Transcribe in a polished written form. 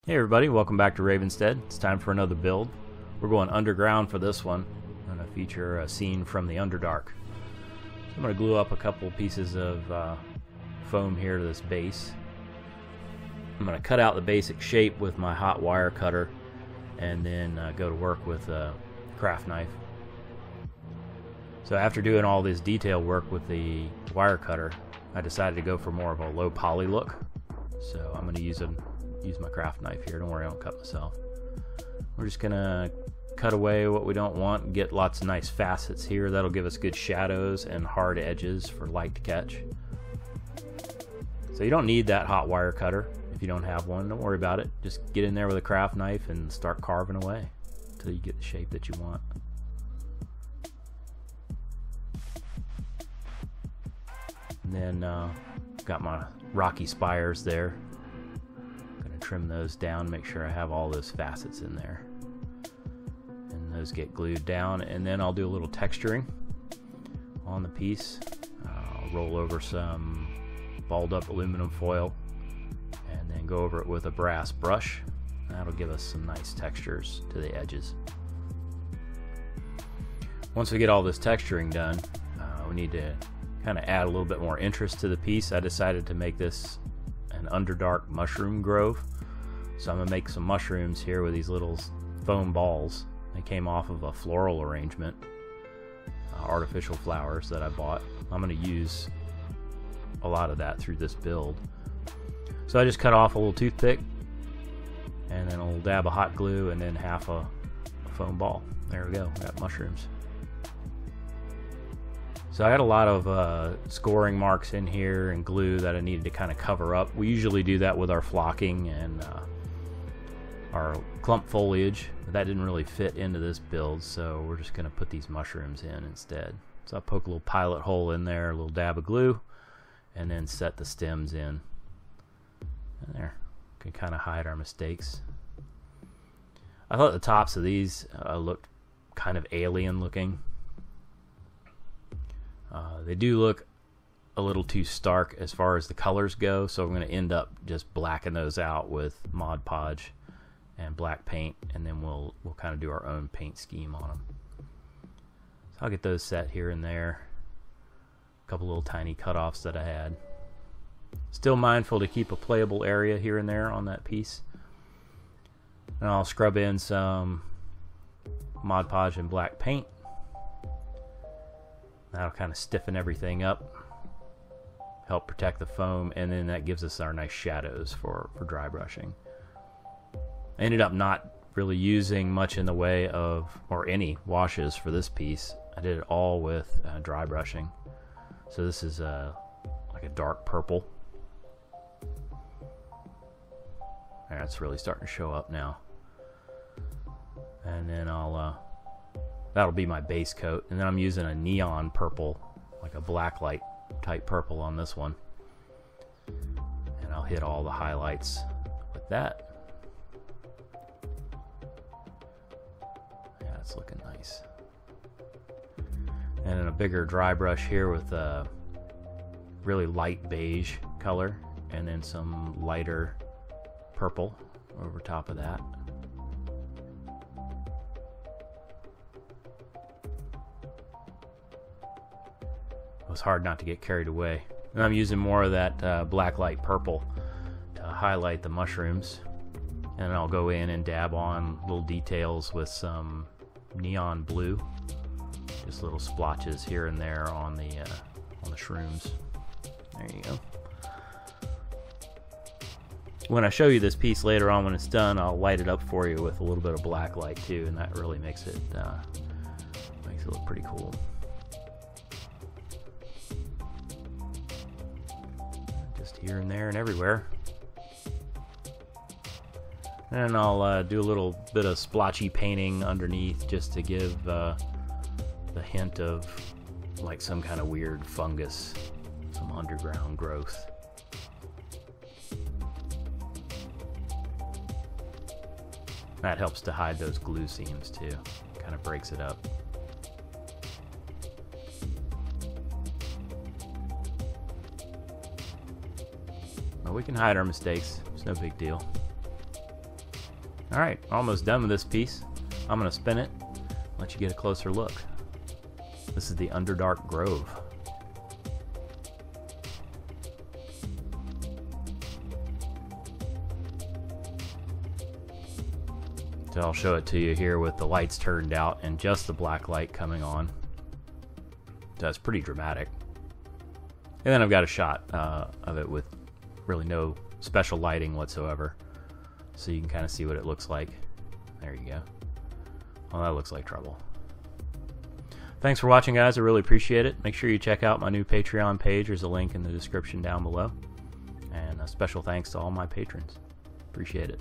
Hey everybody, welcome back to Ravenstead. It's time for another build. We're going underground for this one. I'm going to feature a scene from the Underdark. So I'm going to glue up a couple pieces of foam here to this base. I'm going to cut out the basic shape with my hot wire cutter and then go to work with a craft knife. So after doing all this detail work with the wire cutter, I decided to go for more of a low poly look. So I'm going to use my craft knife here. Don't worry, I don't cut myself. We're just gonna cut away what we don't want, get lots of nice facets here. That'll give us good shadows and hard edges for light to catch. So you don't need that hot wire cutter if you don't have one. Don't worry about it. Just get in there with a craft knife and start carving away until you get the shape that you want. And then got my rocky spires there. Trim those down, make sure I have all those facets in there, and those get glued down. And then I'll do a little texturing on the piece. I'll roll over some balled up aluminum foil and then go over it with a brass brush. That'll give us some nice textures to the edges. Once we get all this texturing done, we need to kind of add a little bit more interest to the piece. I decided to make this an Underdark mushroom grove. So I'm going to make some mushrooms here with these little foam balls. They came off of a floral arrangement, artificial flowers that I bought. I'm going to use a lot of that through this build. So I just cut off a little toothpick and then a little dab of hot glue and then half a foam ball. There we go, we got mushrooms. So I had a lot of scoring marks in here and glue that I needed to kind of cover up. We usually do that with our flocking and our clump foliage. That didn't really fit into this build, so we're just going to put these mushrooms in instead. So I poke a little pilot hole in there, a little dab of glue, and then set the stems in. And there, can kind of hide our mistakes. I thought the tops of these looked kind of alien looking. They do look a little too stark as far as the colors go, so I'm going to end up just blacking those out with Mod Podge and black paint, and then we'll kind of do our own paint scheme on them. So I'll get those set here and there. A couple little tiny cutoffs that I had. Still mindful to keep a playable area here and there on that piece. And I'll scrub in some Mod Podge and black paint. That'll kind of stiffen everything up, help protect the foam, and then that gives us our nice shadows for dry brushing. I ended up not really using much in the way of, or any washes for this piece. I did it all with dry brushing. So this is like a dark purple. That's really starting to show up now. And then that'll be my base coat, and then I'm using a neon purple, like a blacklight type purple on this one, and I'll hit all the highlights with that. Yeah, it's looking nice. And then a bigger dry brush here with a really light beige color, and then some lighter purple over top of that. It's hard not to get carried away. And I'm using more of that black light purple to highlight the mushrooms, and I'll go in and dab on little details with some neon blue, just little splotches here and there on the shrooms. There you go. When I show you this piece later on when it's done, I'll light it up for you with a little bit of black light too, and that really makes it look pretty cool. Here and there and everywhere. And I'll do a little bit of splotchy painting underneath just to give the hint of like some kind of weird fungus, some underground growth. That helps to hide those glue seams too. Kind of breaks it up. We can hide our mistakes. It's no big deal. Alright, almost done with this piece. I'm going to spin it, let you get a closer look. This is the Underdark Grove. So I'll show it to you here with the lights turned out and just the black light coming on. So it's pretty dramatic. And then I've got a shot of it with really no special lighting whatsoever. So you can kind of see what it looks like. There you go. Well, that looks like trouble. Thanks for watching, guys. I really appreciate it. Make sure you check out my new Patreon page. There's a link in the description down below. And a special thanks to all my patrons. Appreciate it.